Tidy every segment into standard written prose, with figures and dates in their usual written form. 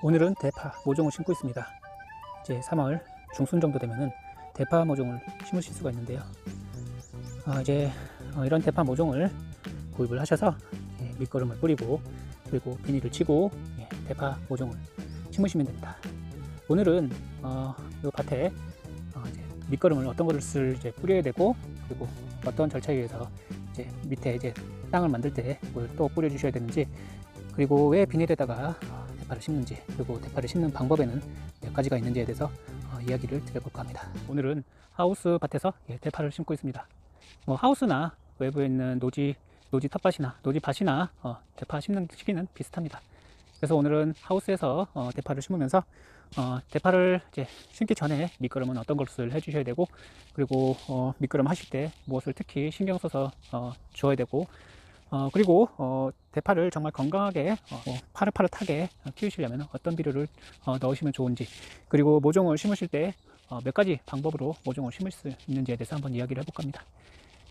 오늘은 대파 모종을 심고 있습니다. 이제 3월 중순 정도 되면은 대파 모종을 심으실 수가 있는데요. 이제 이런 대파 모종을 구입을 하셔서 밑거름을 뿌리고 그리고 비닐을 치고 대파 모종을 심으시면 됩니다. 오늘은 이 밭에 이제 밑거름을 어떤 것을 이제 뿌려야 되고 그리고 어떤 절차에 의해서 이제 밑에 이제 땅을 만들 때 뭘 또 뿌려 주셔야 되는지, 그리고 왜 비닐에다가 대파를 심는지, 그리고 대파를 심는 방법에는 몇 가지가 있는지에 대해서 이야기를 드려볼까 합니다. 오늘은 하우스 밭에서 대파를 심고 있습니다. 하우스나 외부에 있는 노지 텃밭이나 노지 밭이나 대파 심는 시기는 비슷합니다. 그래서 오늘은 하우스에서 대파를 심으면서 대파를 이제 심기 전에 밑거름은 어떤 것을 해주셔야 되고, 그리고 밑거름 하실 때 무엇을 특히 신경 써서 주어야 되고, 그리고 대파를 정말 건강하게 파릇파릇하게 키우시려면 어떤 비료를 넣으시면 좋은지, 그리고 모종을 심으실 때 몇 가지 방법으로 모종을 심을 수 있는지에 대해서 한번 이야기를 해볼까 합니다.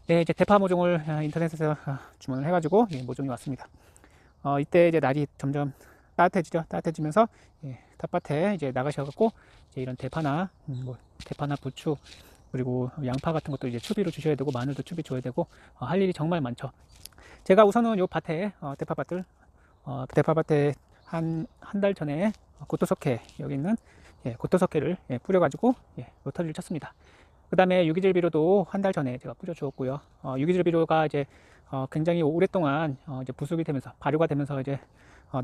네, 이제 대파 모종을 인터넷에서 주문을 해가지고 모종이 왔습니다. 이때 이제 날이 점점 따뜻해지면서 텃밭에 이제 나가셔갖고 이제 이런 대파나 대파나 부추, 그리고 양파 같은 것도 이제 추비로 주셔야 되고, 마늘도 추비 줘야 되고, 할 일이 정말 많죠. 제가 우선은 요 밭에 대파밭에 한 달 전에 고토석회, 여기 있는 고토석회를 뿌려가지고 로터리를 쳤습니다. 그 다음에 유기질 비료도 한 달 전에 제가 뿌려 주었고요. 유기질 비료가 이제 굉장히 오랫동안 이제 부숙이 되면서 발효가 되면서 이제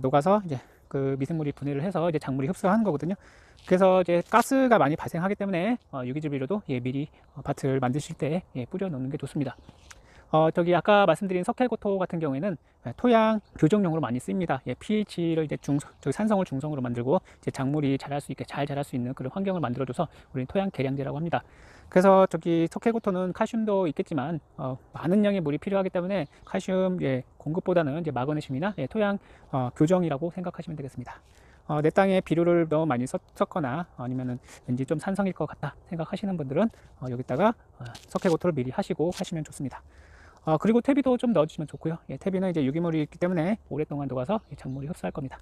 녹아서 이제 그 미생물이 분해를 해서 이제 작물이 흡수하는 거거든요. 그래서 이제 가스가 많이 발생하기 때문에 유기질 비료도 미리 밭을 만드실 때 뿌려 놓는 게 좋습니다. 저기 아까 말씀드린 석회고토 같은 경우에는 토양 교정용으로 많이 쓰입니다. pH를 이제 산성을 중성으로 만들고 이제 작물이 자랄 수 있게 잘 자랄 수 있는 그런 환경을 만들어줘서 우리는 토양 개량제라고 합니다. 그래서 저기 석회고토는 칼슘도 있겠지만 많은 양의 물이 필요하기 때문에 칼슘 공급보다는 이제 마그네슘이나 토양 교정이라고 생각하시면 되겠습니다. 내 땅에 비료를 너무 많이 섞거나 아니면은 왠지 좀 산성일 것 같다 생각하시는 분들은 여기다가 석회고토를 미리 하시면 좋습니다. 그리고 퇴비도 좀 넣어주시면 좋고요. 퇴비는 이제 유기물이 있기 때문에 오랫동안 녹아서 작물이 흡수할 겁니다.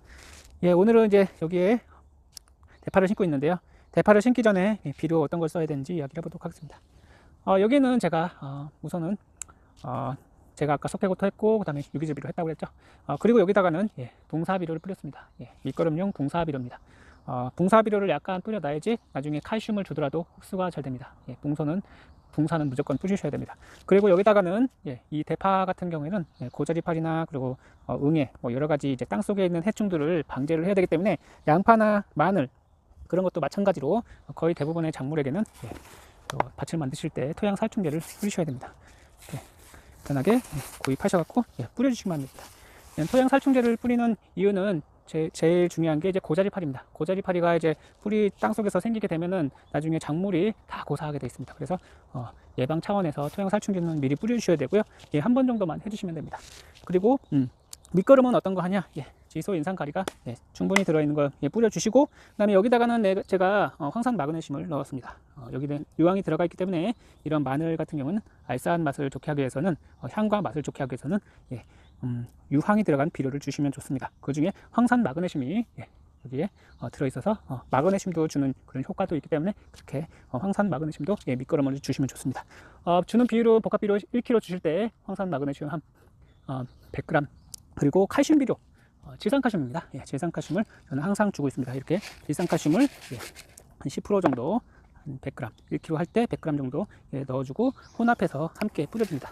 오늘은 이제 여기에 대파를 심고 있는데요. 대파를 심기 전에 비료 어떤 걸 써야 되는지 이야기를 해보도록 하겠습니다. 여기는 제가 우선은 제가 아까 석회고토 했고 그 다음에 유기질 비료 했다고 했죠. 그리고 여기다가는 붕사 비료를 뿌렸습니다. 밑거름용 붕사 비료입니다. 붕사 비료를 약간 뿌려놔야지 나중에 칼슘을 주더라도 흡수가 잘 됩니다. 붕사는 무조건 뿌리셔야 됩니다. 그리고 여기다가는 이 대파 같은 경우에는 고자리파리나 그리고 응애 여러 가지 이제 땅 속에 있는 해충들을 방제를 해야 되기 때문에 양파나 마늘 그런 것도 마찬가지로 거의 대부분의 작물에게는 밭을 만드실 때 토양 살충제를 뿌리셔야 됩니다. 간단하게 구입하셔갖고 뿌려주시면 합니다. 토양 살충제를 뿌리는 이유는 제일 중요한 게 이제 고자리파리입니다. 고자리파리가 이제 풀이 땅 속에서 생기게 되면은 나중에 작물이 다 고사하게 되어 있습니다. 그래서 예방 차원에서 토양 살충제는 미리 뿌려주셔야 되고요. 한 번 정도만 해주시면 됩니다. 그리고 밑거름은 어떤 거 하냐? 지소 인산가리가 충분히 들어있는 거 뿌려주시고, 그다음에 여기다가는 제가 황산 마그네슘을 넣었습니다. 여기는 유황이 들어가 있기 때문에 이런 마늘 같은 경우는 알싸한 맛을 좋게 하기 위해서는 향과 맛을 좋게 하기 위해서는 유황이 들어간 비료를 주시면 좋습니다. 그 중에 황산 마그네슘이 여기에 들어있어서 마그네슘도 주는 그런 효과도 있기 때문에 그렇게 황산 마그네슘도 밑거름을 주시면 좋습니다. 주는 비료, 복합 비료 1kg 주실 때 황산 마그네슘 한 100g, 그리고 칼슘 비료 질산칼슘입니다. 질산칼슘을 저는 항상 주고 있습니다. 이렇게 질산칼슘을 한 10% 정도, 한 100g, 1kg 할 때 100g 정도 넣어주고 혼합해서 함께 뿌려줍니다.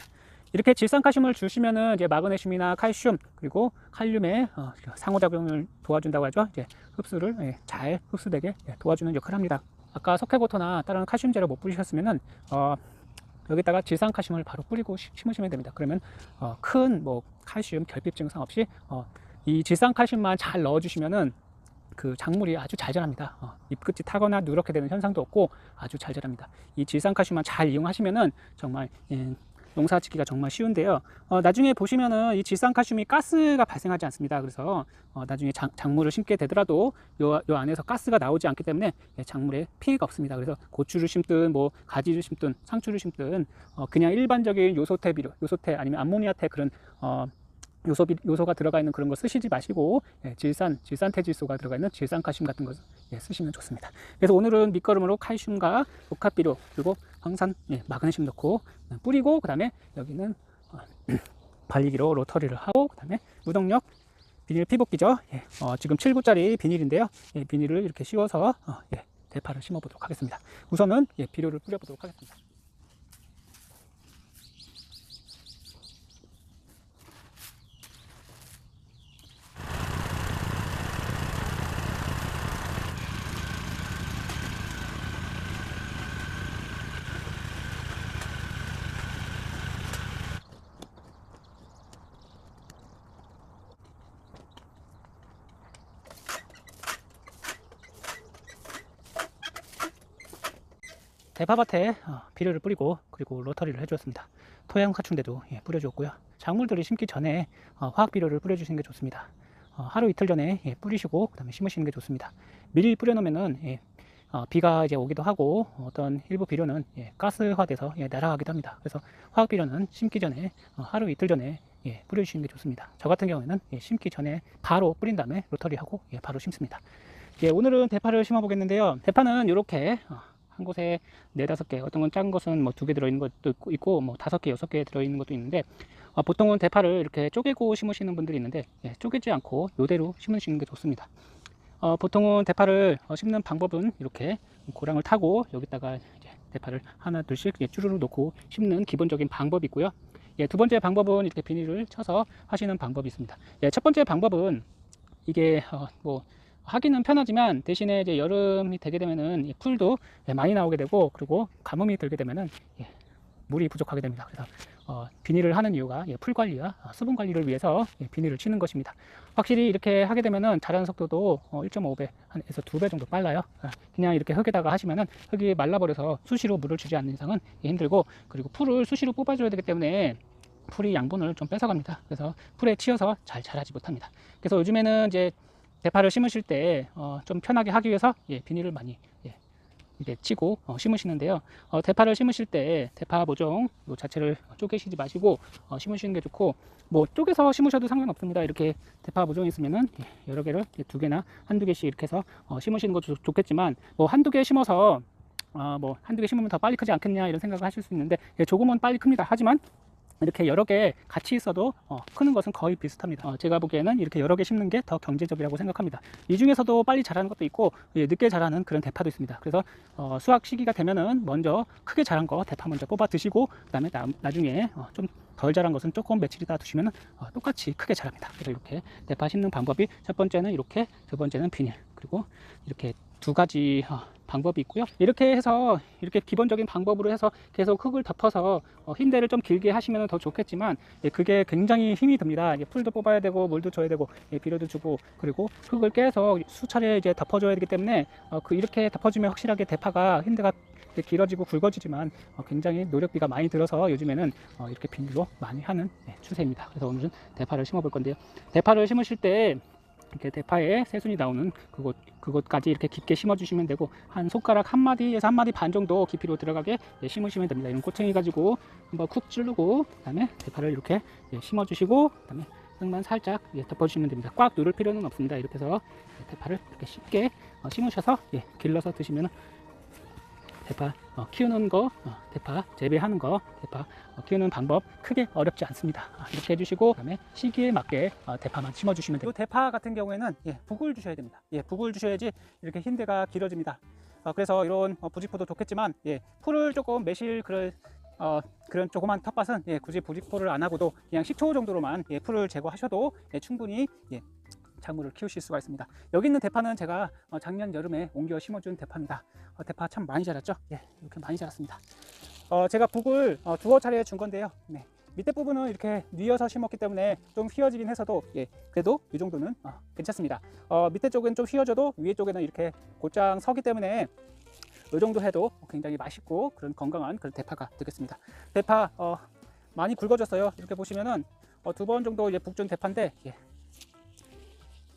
이렇게 질산칼슘을 주시면은 이제 마그네슘이나 칼슘 그리고 칼륨의 상호작용을 도와준다고 하죠. 이제 흡수를 잘 흡수되게 도와주는 역할을 합니다. 아까 석회고토나 다른 칼슘제를 못 뿌리셨으면은 여기다가 질산칼슘을 바로 뿌리고 심으시면 됩니다. 그러면 큰 칼슘 결핍 증상 없이 이 질산칼슘만 잘 넣어주시면은 그 작물이 아주 잘 자랍니다. 잎끝이 타거나 누렇게 되는 현상도 없고 아주 잘 자랍니다. 이 질산칼슘만 잘 이용하시면은 정말 농사 짓기가 정말 쉬운데요. 나중에 보시면은 이 질산칼슘이 가스가 발생하지 않습니다. 그래서 나중에 작물을 심게 되더라도 요 안에서 가스가 나오지 않기 때문에 작물에 피해가 없습니다. 그래서 고추를 심든 가지를 심든 상추를 심든 그냥 일반적인 요소태 비료, 요소태 아니면 암모니아태 그런 요소가 들어가 있는 그런 거 쓰시지 마시고 질산태질소가 들어가 있는 질산칼슘 같은 거 쓰시면 좋습니다. 그래서 오늘은 밑거름으로 칼슘과 녹합비료 그리고 황산, 마그네슘 넣고 뿌리고, 그 다음에 여기는 발리기로 로터리를 하고, 그 다음에 무동력 비닐 피복기죠. 지금 7구짜리 비닐인데요. 비닐을 이렇게 씌워서 대파를 심어 보도록 하겠습니다. 우선은 비료를 뿌려 보도록 하겠습니다. 대파밭에 비료를 뿌리고 그리고 로터리를 해주었습니다. 토양 사춘대도 뿌려주었고요. 작물들이 심기 전에 화학 비료를 뿌려주시는 게 좋습니다. 하루 이틀 전에 뿌리시고 그 다음에 심으시는 게 좋습니다. 미리 뿌려놓으면은 비가 이제 오기도 하고 어떤 일부 비료는 가스화돼서 날아가기도 합니다. 그래서 화학 비료는 심기 전에 하루 이틀 전에 뿌려주시는 게 좋습니다. 저 같은 경우에는 심기 전에 바로 뿌린 다음에 로터리하고 바로 심습니다. 오늘은 대파를 심어 보겠는데요. 대파는 이렇게 한 곳에 4-5개, 어떤 건 작은 것은 뭐 2개 들어있는 것도 있고 뭐 5개, 6개 들어있는 것도 있는데, 보통은 대파를 이렇게 쪼개고 심으시는 분들이 있는데 쪼개지 않고 이대로 심으시는 게 좋습니다. 보통은 대파를 심는 방법은 이렇게 고랑을 타고 여기다가 이제 대파를 하나 둘씩 쭈루루 놓고 심는 기본적인 방법이 있고요. 두 번째 방법은 이렇게 비닐을 쳐서 하시는 방법이 있습니다. 첫 번째 방법은 이게 뭐 하기는 편하지만 대신에 이제 여름이 되게 되면은 풀도 많이 나오게 되고, 그리고 가뭄이 들게 되면은 물이 부족하게 됩니다. 그래서 비닐을 하는 이유가 풀 관리와 수분 관리를 위해서 비닐을 치는 것입니다. 확실히 이렇게 하게 되면은 자라는 속도도 1.5배에서 2배 정도 빨라요. 그냥 이렇게 흙에다가 하시면은 흙이 말라버려서 수시로 물을 주지 않는 이상은 힘들고, 그리고 풀을 수시로 뽑아줘야 되기 때문에 풀이 양분을 좀 뺏어갑니다. 그래서 풀에 치여서 잘 자라지 못합니다. 그래서 요즘에는 이제 대파를 심으실 때 좀 편하게 하기 위해서 비닐을 많이 이렇게 치고 심으시는데요. 대파를 심으실 때 대파 모종 요 자체를 쪼개시지 마시고 심으시는 게 좋고, 뭐 쪼개서 심으셔도 상관없습니다. 이렇게 대파 모종이 있으면은 여러 개를 2개나 1-2개씩 이렇게 해서 심으시는 것도 좋겠지만, 뭐 1-2개 심어서 뭐 1-2개 심으면 더 빨리 크지 않겠냐 이런 생각을 하실 수 있는데, 조금은 빨리 큽니다. 하지만 이렇게 여러 개 같이 있어도 크는 것은 거의 비슷합니다. 제가 보기에는 이렇게 여러 개 심는 게 더 경제적이라고 생각합니다. 이 중에서도 빨리 자라는 것도 있고 늦게 자라는 그런 대파도 있습니다. 그래서 수확 시기가 되면은 먼저 크게 자란 거 대파 먼저 뽑아 드시고, 그 다음에 나중에 좀 덜 자란 것은 조금 며칠 있다 두시면 똑같이 크게 자랍니다. 그래서 이렇게 대파 심는 방법이, 첫 번째는 이렇게, 두 번째는 비닐, 그리고 이렇게 2가지 방법이 있고요. 이렇게 해서 이렇게 기본적인 방법으로 해서 계속 흙을 덮어서 흰대를 좀 길게 하시면 더 좋겠지만, 그게 굉장히 힘이 듭니다. 풀도 뽑아야 되고 물도 줘야 되고 비료도 주고, 그리고 흙을 계속 수차례 이제 덮어줘야 되기 때문에 이렇게 덮어주면 확실하게 대파가 흰대가 길어지고 굵어지지만 굉장히 노력비가 많이 들어서 요즘에는 이렇게 비닐로 많이 하는 추세입니다. 그래서 오늘은 대파를 심어 볼 건데요. 대파를 심으실 때 이렇게 대파에 새순이 나오는 그곳까지 이렇게 깊게 심어 주시면 되고, 한 손가락 1마디에서 1마디 반 정도 깊이로 들어가게 심으시면 됩니다. 이런 꼬챙이 가지고 한번 쿡 찌르고, 그 다음에 대파를 이렇게 심어 주시고, 그 다음에 흙만 살짝 덮어 주시면 됩니다. 꽉 누를 필요는 없습니다. 이렇게 해서 대파를 이렇게 쉽게 심으셔서 길러서 드시면 대파 키우는 거, 대파 재배하는 거, 대파 키우는 방법 크게 어렵지 않습니다. 이렇게 해주시고, 그다음에 시기에 맞게 대파만 심어주시면 됩니다. 이 대파 같은 경우에는 북을 주셔야 됩니다. 북을 주셔야지 이렇게 흰대가 길어집니다. 그래서 이런 부직포도 좋겠지만 풀을 조금 매실 그런 조그만 텃밭은 굳이 부직포를 안 하고도 그냥 10초 정도로만 풀을 제거하셔도 충분히 작물을 키우실 수가 있습니다. 여기 있는 대파는 제가 작년 여름에 옮겨 심어준 대파입니다. 대파 참 많이 자랐죠? 이렇게 많이 자랐습니다. 제가 북을 2차례 준 건데요. 밑에 부분은 이렇게 뉘어서 심었기 때문에 좀 휘어지긴 해서도 그래도 이 정도는 괜찮습니다. 밑에 쪽은 좀 휘어져도 위에 쪽에는 이렇게 곧장 서기 때문에 이 정도 해도 굉장히 맛있고 그런 건강한 그런 대파가 되겠습니다. 대파 많이 굵어졌어요. 이렇게 보시면은 2번 정도 북준 대파인데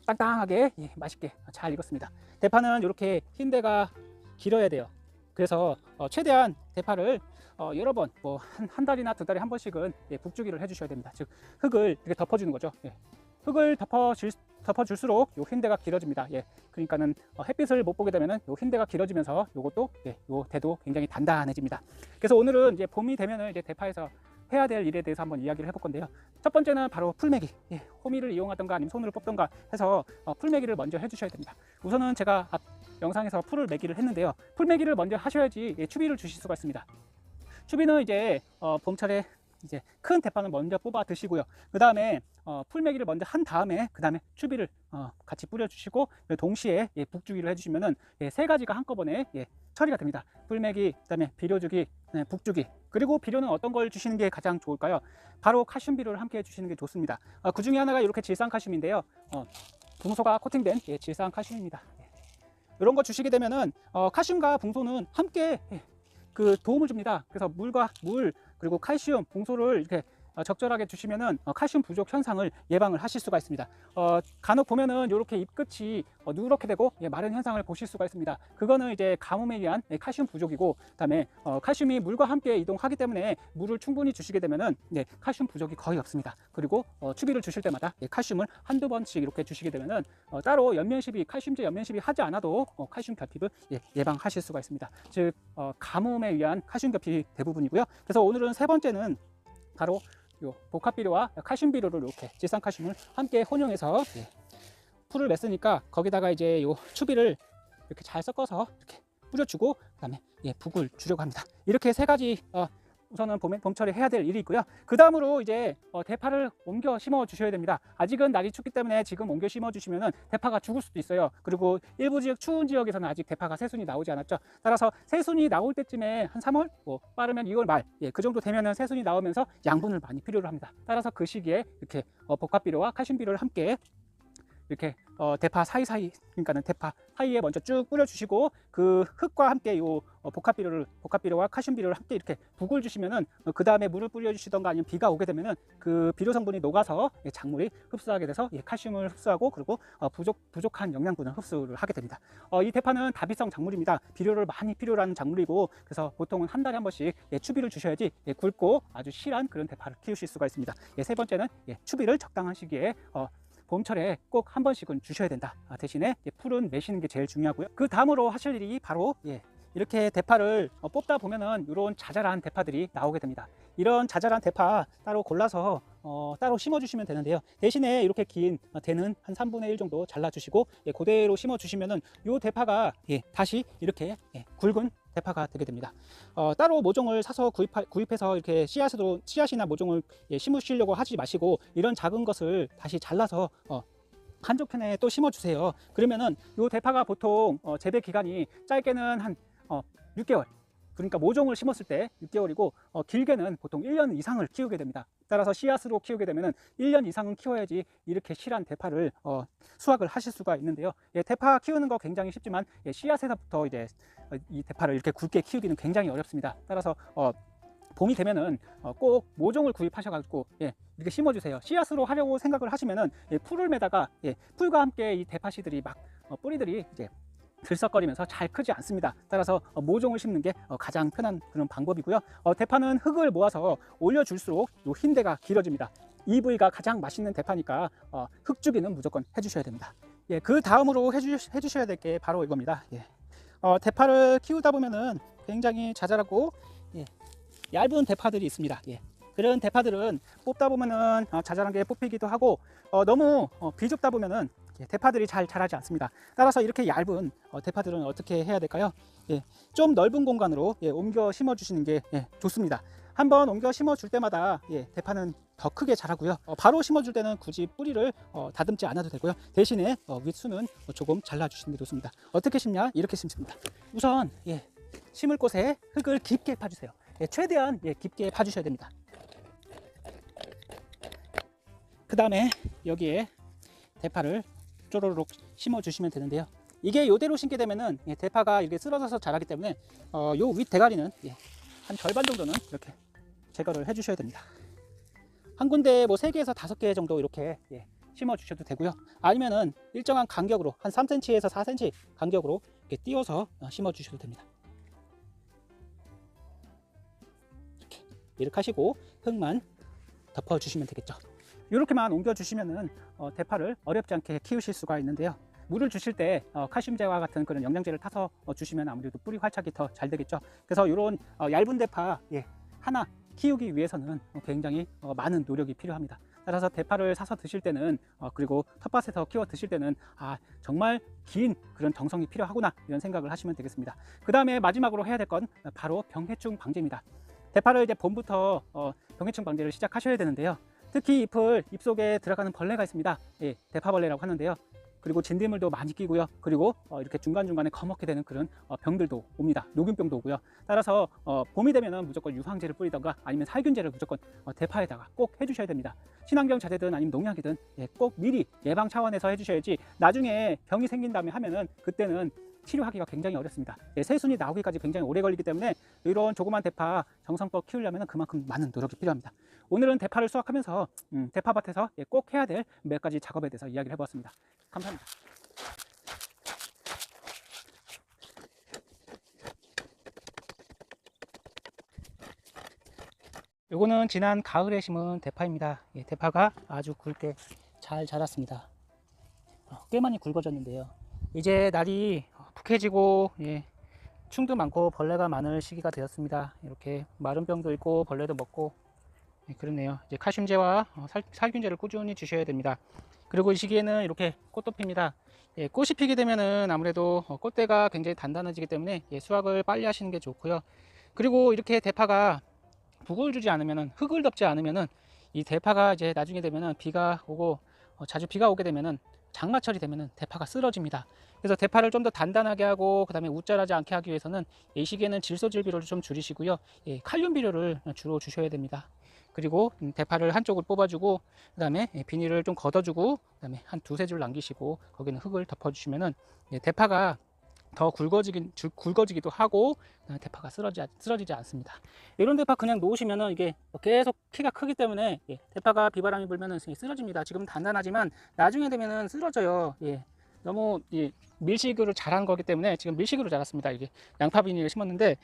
땅땅하게 맛있게 잘 익었습니다. 대파는 이렇게 흰대가 길어야 돼요. 그래서 최대한 대파를 여러 번 뭐 한 달이나 두 달에 한 번씩은 북주기를 해주셔야 됩니다. 즉 흙을 이렇게 덮어주는 거죠. 흙을 덮어줄수록 요 흰대가 길어집니다. 그러니까는 햇빛을 못 보게 되면은 요 흰대가 길어지면서 요것도 요 대도 굉장히 단단해집니다. 그래서 오늘은 이제 봄이 되면은 이제 대파에서 해야 될 일에 대해서 한번 이야기를 해볼 건데요. 첫 번째는 바로 풀매기. 호미를 이용하던가 아니면 손으로 뽑던가 해서 풀매기를 먼저 해주셔야 됩니다. 우선은 제가 앞 영상에서 풀을 매기를 했는데요. 풀매기를 먼저 하셔야지 추비를 주실 수가 있습니다. 추비는 이제 봄철에 이제 큰 대파는 먼저 뽑아 드시고요. 그 다음에 풀매기를 먼저 한 다음에 그 다음에 추비를 같이 뿌려주시고 동시에 북주기를 해주시면은 세 가지가 한꺼번에 처리가 됩니다. 풀매기, 그 다음에 비료주기, 북주기. 그리고 비료는 어떤 걸 주시는 게 가장 좋을까요? 바로 칼슘 비료를 함께 해주시는 게 좋습니다. 그 중에 하나가 이렇게 질산칼슘인데요. 붕소가 코팅된 질산칼슘입니다. 이런 거 주시게 되면은 칼슘과 붕소는 함께 그 도움을 줍니다. 그래서 물과 물 그리고 칼슘, 붕소를 이렇게 적절하게 주시면은 칼슘 부족 현상을 예방을 하실 수가 있습니다. 간혹 보면은 이렇게 잎끝이 누렇게 되고 마른 현상을 보실 수가 있습니다. 그거는 이제 가뭄에 의한 칼슘 부족이고, 그다음에 칼슘이 물과 함께 이동하기 때문에 물을 충분히 주시게 되면은 칼슘 부족이 거의 없습니다. 그리고 추비를 주실 때마다 칼슘을 한두 번씩 이렇게 주시게 되면은 따로 연면시비, 칼슘제 연면시비 하지 않아도 칼슘 결핍을 예방하실 수가 있습니다. 즉 가뭄에 의한 칼슘 결핍이 대부분이고요. 그래서 오늘은 세 번째는 바로 요 복합비료와 칼슘 비료를 이렇게 질산칼슘을 함께 혼용해서 풀을 냈으니까 거기다가 이제 요 추비를 이렇게 잘 섞어서 이렇게 뿌려주고, 그다음에 북을 주려고 합니다. 이렇게 세 가지 우선은 봄철에 해야 될 일이 있고요. 그 다음으로 이제 대파를 옮겨 심어 주셔야 됩니다. 아직은 날이 춥기 때문에 지금 옮겨 심어 주시면은 대파가 죽을 수도 있어요. 그리고 일부 지역, 추운 지역에서는 아직 대파가 새순이 나오지 않았죠. 따라서 새순이 나올 때쯤에 한 3월, 뭐 빠르면 2월 말, 그 정도 되면은 새순이 나오면서 양분을 많이 필요로 합니다. 따라서 그 시기에 이렇게 복합비료와 칼슘 비료를 함께 이렇게 대파 사이사이, 그러니까는 대파 사이에 먼저 쭉 뿌려주시고, 그 흙과 함께 요 복합비료와 칼슘 비료를 함께 이렇게 북을 주시면은 그 다음에 물을 뿌려주시던가 아니면 비가 오게 되면은 그 비료 성분이 녹아서 작물이 흡수하게 돼서 칼슘을 흡수하고, 그리고 부족한 영양분을 흡수를 하게 됩니다. 이 대파는 다비성 작물입니다. 비료를 많이 필요로 하는 작물이고, 그래서 보통은 한 달에 한 번씩 추비를 주셔야지 굵고 아주 실한 그런 대파를 키우실 수가 있습니다. 세 번째는 추비를 적당한 시기에 봄철에 꼭 한 번씩은 주셔야 된다. 대신에 풀은 매시는 게 제일 중요하고요. 그 다음으로 하실 일이 바로 이렇게 대파를 뽑다 보면은 이런 자잘한 대파들이 나오게 됩니다. 이런 자잘한 대파 따로 골라서 따로 심어 주시면 되는데요. 대신에 이렇게 긴 대는 한 3분의 1 정도 잘라 주시고 그대로 심어 주시면은 이 대파가 다시 이렇게 굵은 대파가 되게 됩니다. 따로 모종을 사서 구입해서 이렇게 씨앗이나 모종을 심으시려고 하지 마시고, 이런 작은 것을 다시 잘라서 한쪽 편에 또 심어 주세요. 그러면은 이 대파가 보통 재배 기간이 짧게는 한 6개월, 그러니까 모종을 심었을 때 6개월이고 길게는 보통 1년 이상을 키우게 됩니다. 따라서 씨앗으로 키우게 되면은 1년 이상은 키워야지 이렇게 실한 대파를 수확을 하실 수가 있는데요. 대파 키우는 거 굉장히 쉽지만 씨앗에서부터 이제 이 대파를 이렇게 굵게 키우기는 굉장히 어렵습니다. 따라서 봄이 되면은 꼭 모종을 구입하셔가지고 이렇게 심어주세요. 씨앗으로 하려고 생각을 하시면은 풀을 매다가 풀과 함께 이 대파씨들이 막 뿌리들이 이제 들썩거리면서 잘 크지 않습니다. 따라서 모종을 심는 게 가장 편한 그런 방법이고요. 대파는 흙을 모아서 올려줄수록 이 흰대가 길어집니다. 이 부위가 가장 맛있는 대파니까 흙주기는 무조건 해주셔야 됩니다. 그 다음으로 해주셔야 될 게 바로 이겁니다. 대파를 키우다 보면은 굉장히 자잘하고 얇은 대파들이 있습니다. 그런 대파들은 뽑다 보면은 자잘한 게 뽑히기도 하고, 너무 비좁다 보면은 대파들이 잘 자라지 않습니다. 따라서 이렇게 얇은 대파들은 어떻게 해야 될까요? 좀 넓은 공간으로 옮겨 심어 주시는 게 좋습니다. 한번 옮겨 심어 줄 때마다 대파는 더 크게 자라고요. 바로 심어 줄 때는 굳이 뿌리를 다듬지 않아도 되고요. 대신에 윗수는 조금 잘라 주시는 게 좋습니다. 어떻게 심냐? 이렇게 심습니다. 우선 심을 곳에 흙을 깊게 파주세요. 최대한 깊게 파주셔야 됩니다. 그 다음에 여기에 대파를 쪼로록 심어 주시면 되는데요. 이게 이대로 심게 되면은 대파가 이렇게 쓰러져서 자라기 때문에 요 윗 대가리는 한 절반 정도는 이렇게 제거를 해 주셔야 됩니다. 한 군데 뭐 3개에서 5개 정도 이렇게 심어 주셔도 되고요. 아니면은 일정한 간격으로 한 3cm에서 4cm 간격으로 이렇게 띄워서 심어 주셔도 됩니다. 이렇게 하시고 흙만 덮어주시면 되겠죠. 이렇게만 옮겨주시면은 대파를 어렵지 않게 키우실 수가 있는데요. 물을 주실 때 칼슘제와 같은 그런 영양제를 타서 주시면 아무래도 뿌리 활착이 더 잘 되겠죠. 그래서 이런 얇은 대파 하나 키우기 위해서는 굉장히 많은 노력이 필요합니다. 따라서 대파를 사서 드실 때는 그리고 텃밭에서 키워 드실 때는 정말 긴 그런 정성이 필요하구나 이런 생각을 하시면 되겠습니다. 그 다음에 마지막으로 해야 될 건 바로 병해충 방제입니다. 대파를 이제 봄부터 병해충 방제를 시작하셔야 되는데요. 특히 잎 속에 들어가는 벌레가 있습니다. 대파벌레라고 하는데요. 그리고 진딧물도 많이 끼고요. 그리고 이렇게 중간중간에 거먹게 되는 그런 병들도 옵니다. 녹균병도 오고요. 따라서 봄이 되면은 무조건 유황제를 뿌리던가 아니면 살균제를 무조건 대파에다가 꼭 해주셔야 됩니다. 친환경 자재든 아니면 농약이든 꼭 미리 예방 차원에서 해주셔야지 나중에 병이 생긴 다음에 하면은 그때는 치료하기가 굉장히 어렵습니다. 새순이 나오기까지 굉장히 오래 걸리기 때문에 이런 조그만 대파 정성껏 키우려면 그만큼 많은 노력이 필요합니다. 오늘은 대파를 수확하면서 대파밭에서 꼭 해야 될 몇 가지 작업에 대해서 이야기를 해보았습니다. 감사합니다. 요거는 지난 가을에 심은 대파입니다. 대파가 아주 굵게 잘 자랐습니다. 꽤 많이 굵어졌는데요. 이제 날이 푹해지고 충도 많고 벌레가 많을 시기가 되었습니다. 이렇게 마른 병도 있고 벌레도 먹고 그렇네요. 이제 칼슘제와 살균제를 꾸준히 주셔야 됩니다. 그리고 이 시기에는 이렇게 꽃도 핍니다. 꽃이 피게 되면은 아무래도 꽃대가 굉장히 단단해지기 때문에 수확을 빨리 하시는 게 좋고요. 그리고 이렇게 대파가 북을 주지 않으면은, 흙을 덮지 않으면은 이 대파가 이제 나중에 되면은 비가 오고 자주 비가 오게 되면은 장마철이 되면은 대파가 쓰러집니다. 그래서 대파를 좀 더 단단하게 하고 그 다음에 우짜라지 않게 하기 위해서는 이 시기에는 질소질 비료를 좀 줄이시고요. 칼륨 비료를 주로 주셔야 됩니다. 그리고 대파를 한쪽을 뽑아주고 그 다음에 비닐을 좀 걷어주고 그 다음에 한 두세 줄 남기시고 거기는 흙을 덮어주시면은 대파가 더 굵어지기도 하고 대파가 쓰러지지 않습니다. 이런 대파 그냥 놓으시면은 이게 계속 키가 크기 때문에 대파가 비바람이 불면은 쓰러집니다. 지금 단단하지만 나중에 되면은 쓰러져요. 너무 밀식으로 자란 거기 때문에 지금 밀식으로 자랐습니다. 이게 양파 비닐을 심었는데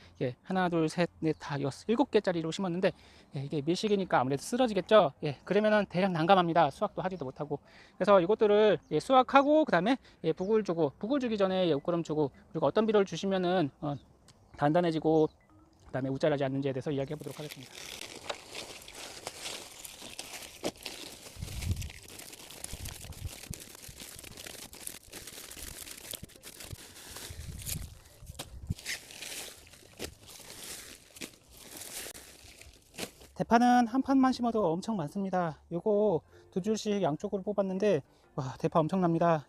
하나 둘 셋 넷 다 7개짜리로 심었는데 이게 밀식이니까 아무래도 쓰러지겠죠. 그러면은 대략 난감합니다. 수확도 하지도 못하고. 그래서 이것들을 수확하고 그 다음에 북을 주기 전에 옷거름 주고 그리고 어떤 비료를 주시면은 단단해지고 그 다음에 우짜라지 않는지에 대해서 이야기해 보도록 하겠습니다. 대파는 한 판만 심어도 엄청 많습니다. 요거 두 줄씩 양쪽으로 뽑았는데 와 대파 엄청납니다.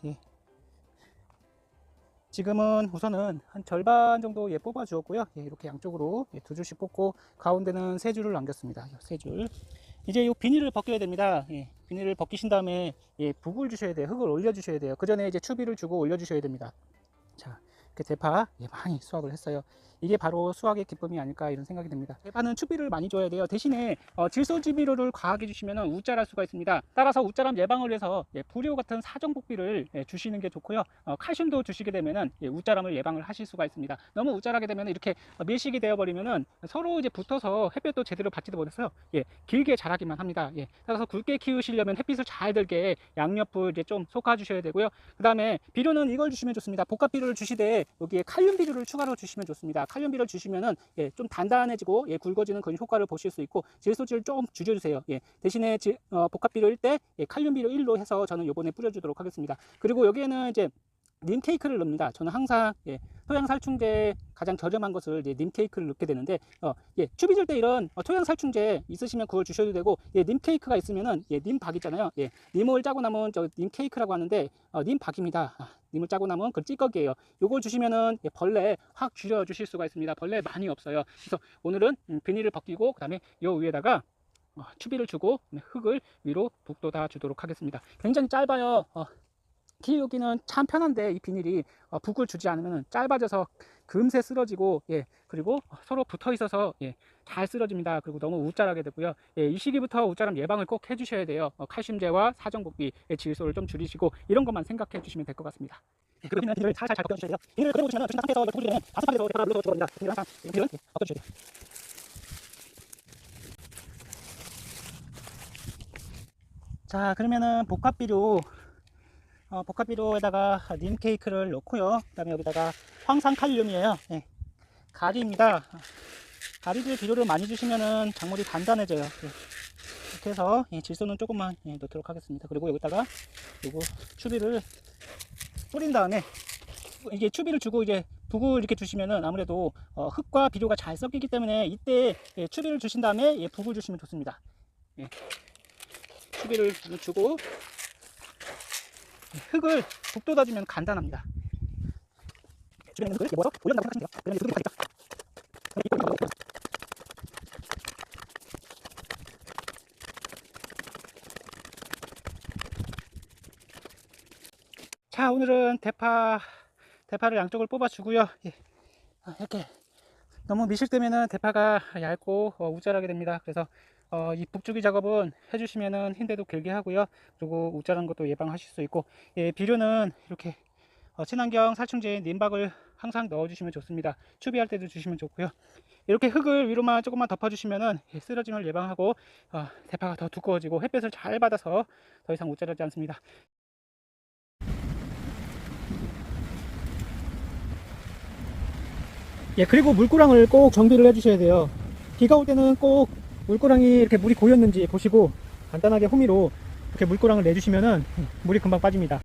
지금은 우선은 한 절반 정도 뽑아 주었고요. 이렇게 양쪽으로 두 줄씩 뽑고 가운데는 세 줄을 남겼습니다. 세 줄. 이제 이 비닐을 벗겨야 됩니다. 비닐을 벗기신 다음에 북을 주셔야 돼요. 흙을 올려 주셔야 돼요. 그 전에 이제 추비를 주고 올려 주셔야 됩니다. 자, 이렇게 대파 많이 수확을 했어요. 이게 바로 수확의 기쁨이 아닐까 이런 생각이 듭니다. 대파는 추비를 많이 줘야 돼요. 대신에 질소지비료를 과하게 주시면 우짜랄 수가 있습니다. 따라서 우짜람 예방을 위해서 부료 같은 사정복비를 주시는 게 좋고요. 칼슘도 주시게 되면은 우짜람을 예방을 하실 수가 있습니다. 너무 우짜라게 되면 이렇게 밀식이 되어 버리면은 서로 이제 붙어서 햇볕도 제대로 받지도 못해서요. 길게 자라기만 합니다. 따라서 굵게 키우시려면 햇빛을 잘 들게 양옆을 이제 좀 솎아 주셔야 되고요. 그 다음에 비료는 이걸 주시면 좋습니다. 복합 비료를 주시되 여기에 칼륨 비료를 추가로 주시면 좋습니다. 칼륨 비료를 주시면은 좀 단단해지고 굵어지는 그런 효과를 보실 수 있고 질소질 좀 줄여주세요. 대신에 복합 비료일 때 칼륨 비료 1로 해서 저는 요번에 뿌려주도록 하겠습니다. 그리고 여기에는 이제 님 케이크를 넣습니다. 저는 항상 토양 살충제 가장 저렴한 것을 님 케이크를 넣게 되는데 추비 줄 때 이런 토양 살충제 있으시면 그걸 주셔도 되고 님 케이크가 있으면은 님 박 있잖아요. 님을 짜고 남은 님 케이크라고 하는데 님 박입니다. 님을 짜고 남은 그 찌꺼기예요. 요걸 주시면은 벌레 확 줄여 주실 수가 있습니다. 벌레 많이 없어요. 그래서 오늘은 비닐을 벗기고 그 다음에 요 위에다가 추비를 주고 흙을 위로 북돋아 주도록 하겠습니다. 굉장히 짧아요. 키우기는 참 편한데 이 비닐이 북을 주지 않으면 짧아져서 금세 쓰러지고 그리고 서로 붙어 있어서 잘 쓰러집니다. 그리고 너무 우짜라게 되고요. 이 시기부터 우짜람 예방을 꼭 해주셔야 돼요. 칼슘제와 사정복비 질소를 좀 줄이시고 이런 것만 생각해 주시면 될 것 같습니다. 그리고 비닐을 살살 잘 벗겨주셔야 돼요. 비닐을 그대로 주시면 주신 상태에서 이걸 부리면 다섯 판에서 대파가 물러서 죽어갑니다. 비닐을 항상 비닐은 벗겨주셔야 돼요. 자, 그러면은 복합비료에다가 님 케이크를 넣고요. 그 다음에 여기다가 황산칼륨이에요. 예, 가리입니다. 가리질 비료를 많이 주시면은 작물이 단단해져요. 예, 이렇게 해서 질소는 조금만 넣도록 하겠습니다. 그리고 여기다가 요거 추비를 뿌린 다음에, 이게 추비를 주고 이제 북을 이렇게 주시면은 아무래도 흙과 비료가 잘 섞이기 때문에 이때 추비를 주신 다음에 북을 주시면 좋습니다. 예, 추비를 주고 흙을 북돋아주면 간단합니다. 주변에 있는 흙을 모아서 올려놓는다고 생각하시면 돼요. 그러면 흙이 가니까. 자, 오늘은 대파를 양쪽을 뽑아 주고요. 예, 이렇게 너무 미실되면은 대파가 얇고 우짤하게 됩니다. 그래서 이 북주기 작업은 해주시면은 흰대도 길게 하고요. 그리고 우짤한 것도 예방하실 수 있고, 예, 비료는 이렇게 친환경 살충제인 닌박을 항상 넣어주시면 좋습니다. 추비할 때도 주시면 좋고요. 이렇게 흙을 위로만 조금만 덮어주시면은 쓰러짐을 예방하고 대파가 더 두꺼워지고 햇볕을 잘 받아서 더 이상 우짤하지 않습니다. 예, 그리고 물구랑을 꼭 정비를 해주셔야 돼요. 비가 올 때는 꼭 물구랑이 이렇게 물이 고였는지 보시고 간단하게 호미로 이렇게 물구랑을 내주시면은 물이 금방 빠집니다.